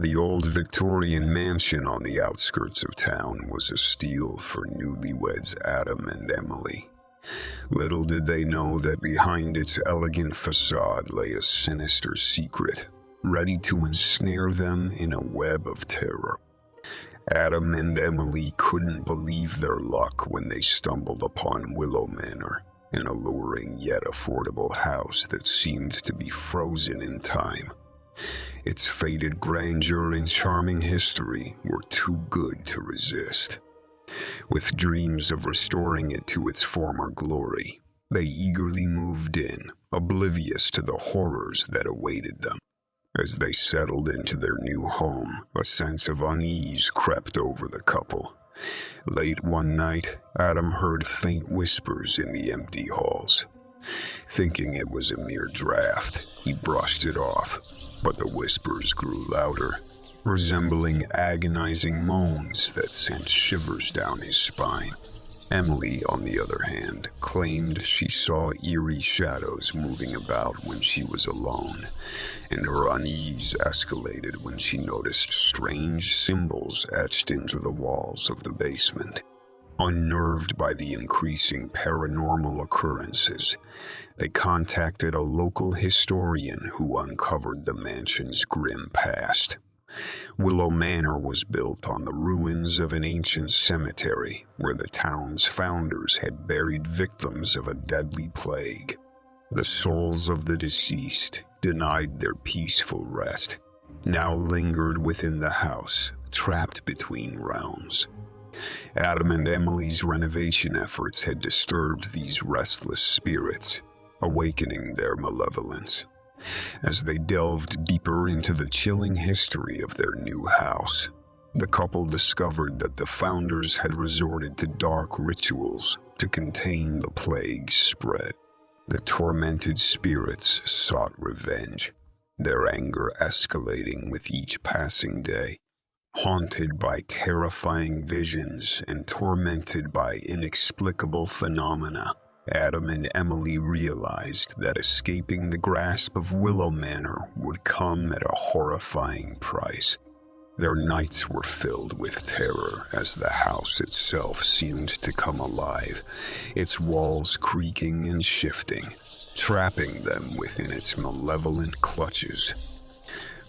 The old Victorian mansion on the outskirts of town was a steal for newlyweds Adam and Emily. Little did they know that behind its elegant facade lay a sinister secret, ready to ensnare them in a web of terror. Adam and Emily couldn't believe their luck when they stumbled upon Willow Manor, an alluring yet affordable house that seemed to be frozen in time. Its faded grandeur and charming history were too good to resist. With dreams of restoring it to its former glory, they eagerly moved in, oblivious to the horrors that awaited them. As they settled into their new home, a sense of unease crept over the couple. Late one night, Adam heard faint whispers in the empty halls. Thinking it was a mere draft, he brushed it off, but the whispers grew louder, resembling agonizing moans that sent shivers down his spine. Emily, on the other hand, claimed she saw eerie shadows moving about when she was alone, and her unease escalated when she noticed strange symbols etched into the walls of the basement. Unnerved by the increasing paranormal occurrences, they contacted a local historian who uncovered the mansion's grim past. Willow Manor was built on the ruins of an ancient cemetery where the town's founders had buried victims of a deadly plague. The souls of the deceased, denied their peaceful rest, now lingered within the house, trapped between realms. Adam and Emily's renovation efforts had disturbed these restless spirits, awakening their malevolence. As they delved deeper into the chilling history of their new house, the couple discovered that the founders had resorted to dark rituals to contain the plague's spread. The tormented spirits sought revenge, their anger escalating with each passing day. Haunted by terrifying visions and tormented by inexplicable phenomena, Adam and Emily realized that escaping the grasp of Willow Manor would come at a horrifying price. Their nights were filled with terror as the house itself seemed to come alive, its walls creaking and shifting, trapping them within its malevolent clutches.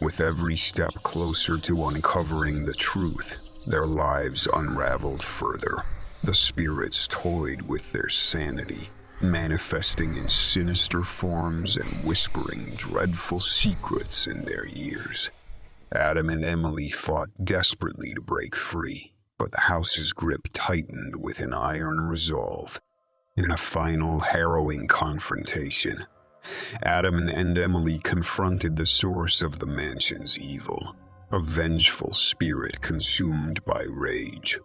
With every step closer to uncovering the truth, their lives unraveled further. The spirits toyed with their sanity, manifesting in sinister forms and whispering dreadful secrets in their ears. Adam and Emily fought desperately to break free, but the house's grip tightened with an iron resolve. In a final, harrowing confrontation, Adam and Emily confronted the source of the mansion's evil, a vengeful spirit consumed by rage.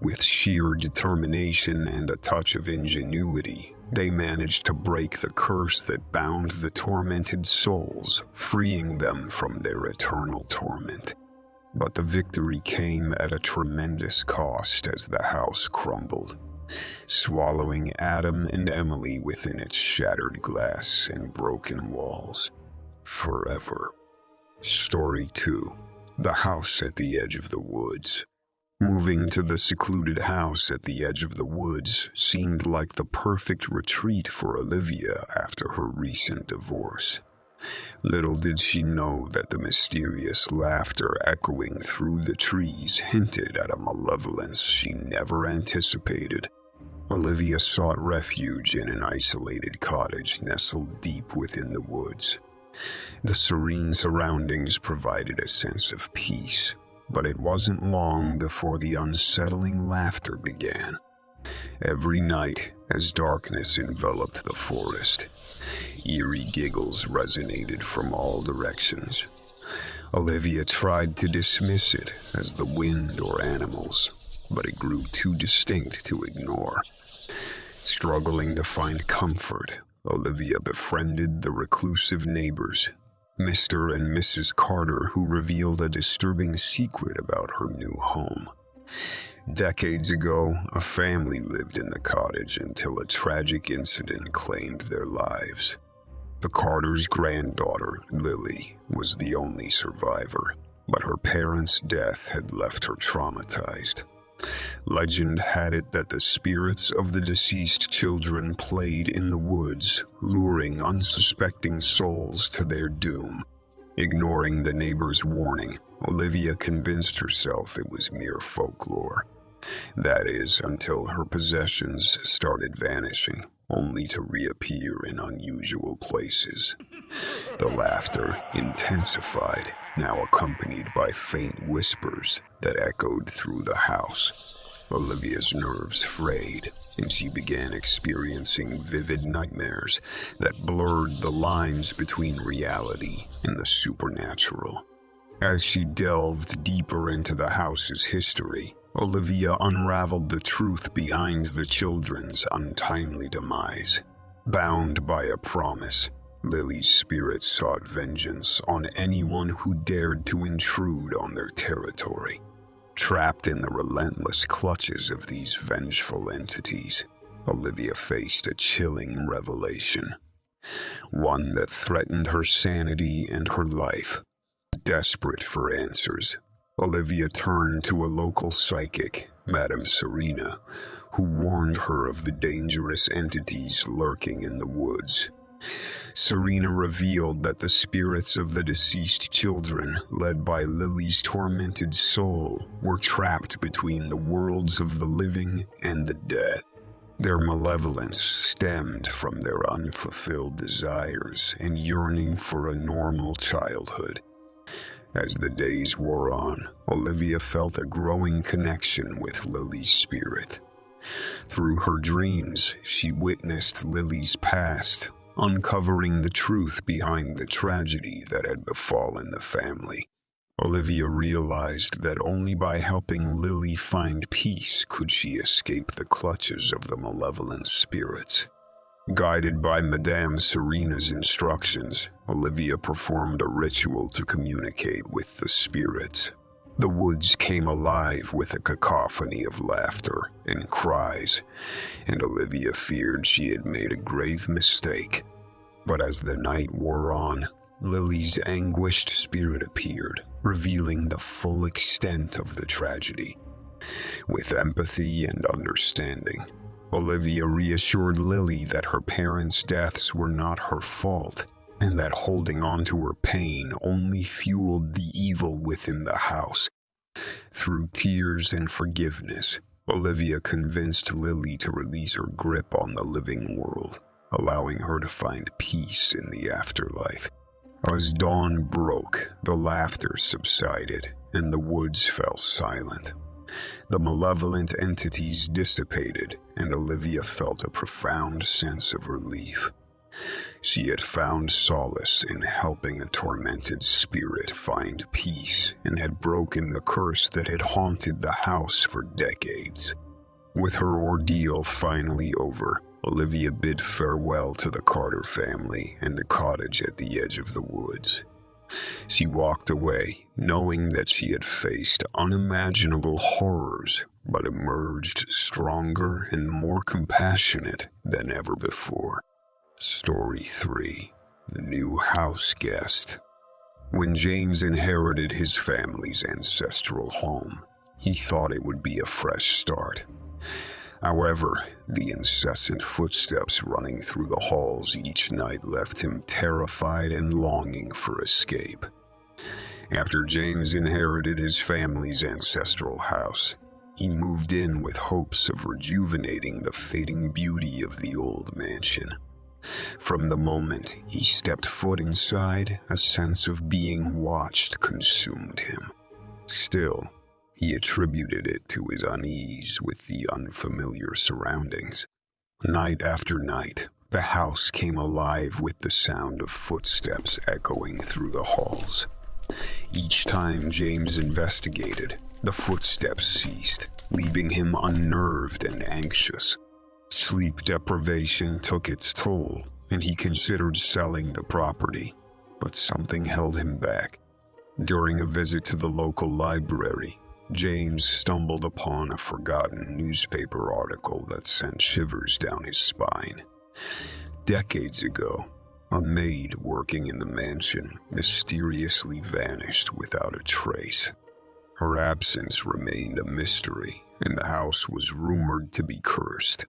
With sheer determination and a touch of ingenuity, they managed to break the curse that bound the tormented souls, freeing them from their eternal torment. But the victory came at a tremendous cost as the house crumbled, swallowing Adam and Emily within its shattered glass and broken walls forever. Story 2. The House at the Edge of the Woods. Moving to the secluded house at the edge of the woods seemed like the perfect retreat for Olivia after her recent divorce. Little did she know that the mysterious laughter echoing through the trees hinted at a malevolence she never anticipated. Olivia sought refuge in an isolated cottage nestled deep within the woods. The serene surroundings provided a sense of peace, but it wasn't long before the unsettling laughter began. Every night, as darkness enveloped the forest, eerie giggles resonated from all directions. Olivia tried to dismiss it as the wind or animals, but it grew too distinct to ignore. Struggling to find comfort, Olivia befriended the reclusive neighbors, Mr. and Mrs. Carter, who revealed a disturbing secret about her new home. Decades ago, a family lived in the cottage until a tragic incident claimed their lives. The Carters' granddaughter, Lily, was the only survivor. but her parents' death had left her traumatized. Legend had it that the spirits of the deceased children played in the woods, luring unsuspecting souls to their doom. Ignoring the neighbor's warning, Olivia convinced herself it was mere folklore. That is, until her possessions started vanishing, only to reappear in unusual places. The laughter intensified, now accompanied by faint whispers that echoed through the house. Olivia's nerves frayed, and she began experiencing vivid nightmares that blurred the lines between reality and the supernatural. As she delved deeper into the house's history, Olivia unraveled the truth behind the children's untimely demise. Bound by a promise, Lily's spirit sought vengeance on anyone who dared to intrude on their territory. Trapped in the relentless clutches of these vengeful entities, Olivia faced a chilling revelation, one that threatened her sanity and her life. Desperate for answers, Olivia turned to a local psychic, Madame Serena, who warned her of the dangerous entities lurking in the woods. Serena revealed that the spirits of the deceased children, led by Lily's tormented soul, were trapped between the worlds of the living and the dead. Their malevolence stemmed from their unfulfilled desires and yearning for a normal childhood. As the days wore on, Olivia felt a growing connection with Lily's spirit. Through her dreams, she witnessed Lily's past, uncovering the truth behind the tragedy that had befallen the family. Olivia realized that only by helping Lily find peace could she escape the clutches of the malevolent spirits. Guided by Madame Serena's instructions, Olivia performed a ritual to communicate with the spirits. The woods came alive with a cacophony of laughter and cries, and Olivia feared she had made a grave mistake. But as the night wore on, Lily's anguished spirit appeared, revealing the full extent of the tragedy. With empathy and understanding, Olivia reassured Lily that her parents' deaths were not her fault, and that holding on to her pain only fueled the evil within the house. Through tears and forgiveness, Olivia convinced Lily to release her grip on the living world, allowing her to find peace in the afterlife. As dawn broke, the laughter subsided, and the woods fell silent. The malevolent entities dissipated, and Olivia felt a profound sense of relief. She had found solace in helping a tormented spirit find peace and had broken the curse that had haunted the house for decades. With her ordeal finally over, Olivia bid farewell to the Carter family and the cottage at the edge of the woods. She walked away, knowing that she had faced unimaginable horrors, but emerged stronger and more compassionate than ever before. Story 3. The New House Guest. When James inherited his family's ancestral home, he thought it would be a fresh start. However, the incessant footsteps running through the halls each night left him terrified and longing for escape. After James inherited his family's ancestral house, he moved in with hopes of rejuvenating the fading beauty of the old mansion. From the moment he stepped foot inside, a sense of being watched consumed him. Still, he attributed it to his unease with the unfamiliar surroundings. Night after night, the house came alive with the sound of footsteps echoing through the halls. Each time James investigated, the footsteps ceased, leaving him unnerved and anxious. Sleep deprivation took its toll, and he considered selling the property, but something held him back. During a visit to the local library, James stumbled upon a forgotten newspaper article that sent shivers down his spine. Decades ago, A maid working in the mansion mysteriously vanished without a trace. Her absence remained a mystery, and the house was rumored to be cursed.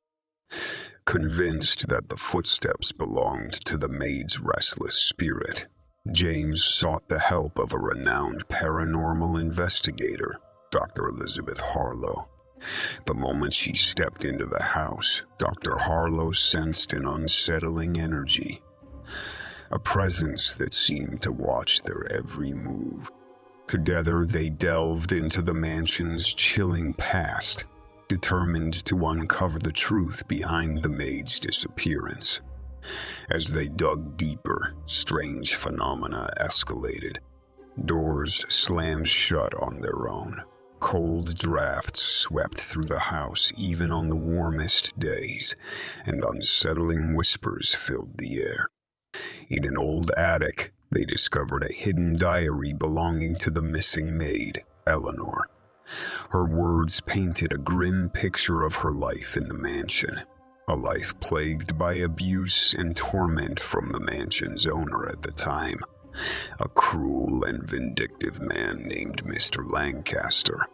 Convinced that the footsteps belonged to the maid's restless spirit, James sought the help of a renowned paranormal investigator, Dr. Elizabeth Harlow. The moment she stepped into the house, Dr. Harlow sensed an unsettling energy, a presence that seemed to watch their every move. Together, they delved into the mansion's chilling past, determined to uncover the truth behind the maid's disappearance. As they dug deeper, strange phenomena escalated. Doors slammed shut on their own. Cold drafts swept through the house even on the warmest days, and unsettling whispers filled the air. In an old attic, they discovered a hidden diary belonging to the missing maid, Eleanor. Her words painted a grim picture of her life in the mansion, a life plagued by abuse and torment from the mansion's owner at the time, a cruel and vindictive man named Mr. Lancaster.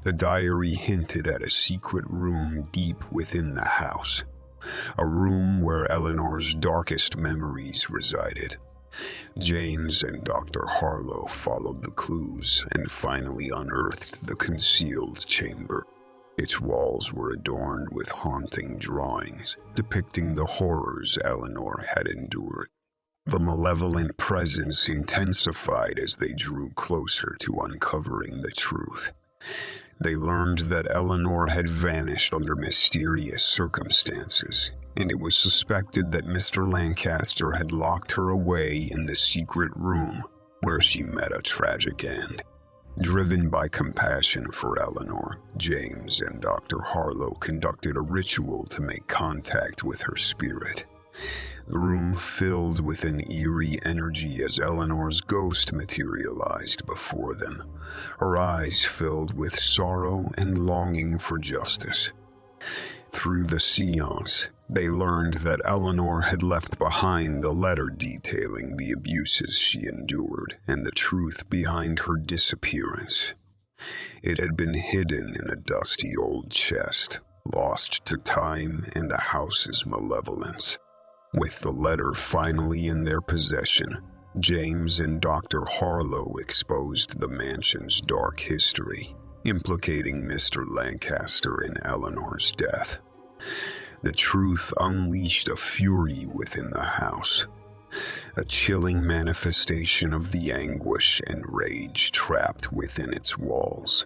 The diary hinted at a secret room deep within the house, a room where Eleanor's darkest memories resided. James and Dr. Harlow followed the clues and finally unearthed the concealed chamber. Its walls were adorned with haunting drawings depicting the horrors Eleanor had endured. The malevolent presence intensified as they drew closer to uncovering the truth. They learned that Eleanor had vanished under mysterious circumstances, and it was suspected that Mr. Lancaster had locked her away in the secret room where she met a tragic end. Driven by compassion for Eleanor, James and Dr. Harlow conducted a ritual to make contact with her spirit. The room filled with an eerie energy as Eleanor's ghost materialized before them, her eyes filled with sorrow and longing for justice. Through the seance, they learned that Eleanor had left behind the letter detailing the abuses she endured and the truth behind her disappearance. It had been hidden in a dusty old chest, lost to time and the house's malevolence. With the letter finally in their possession, James and Dr. Harlow exposed the mansion's dark history, implicating Mr. Lancaster in Eleanor's death. The truth unleashed a fury within the house, a chilling manifestation of the anguish and rage trapped within its walls.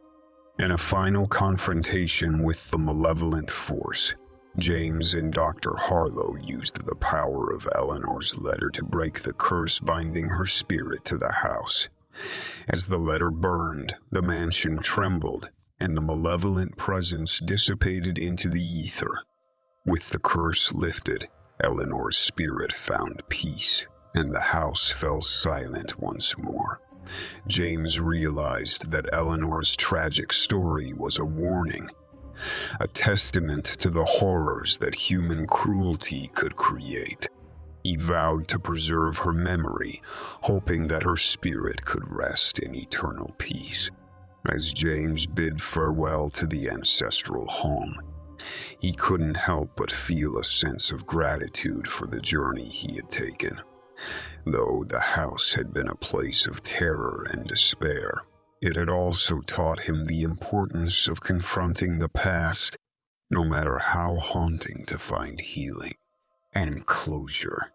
In a final confrontation with the malevolent force, James and Dr. Harlow used the power of Eleanor's letter to break the curse binding her spirit to the house. As the letter burned, the mansion trembled, and the malevolent presence dissipated into the ether. With the curse lifted, Eleanor's spirit found peace, and the house fell silent once more. James realized that Eleanor's tragic story was a warning, a testament to the horrors that human cruelty could create. He vowed to preserve her memory, hoping that her spirit could rest in eternal peace. As James bid farewell to the ancestral home, he couldn't help but feel a sense of gratitude for the journey he had taken. Though the house had been a place of terror and despair, it had also taught him the importance of confronting the past, no matter how haunting, to find healing and closure.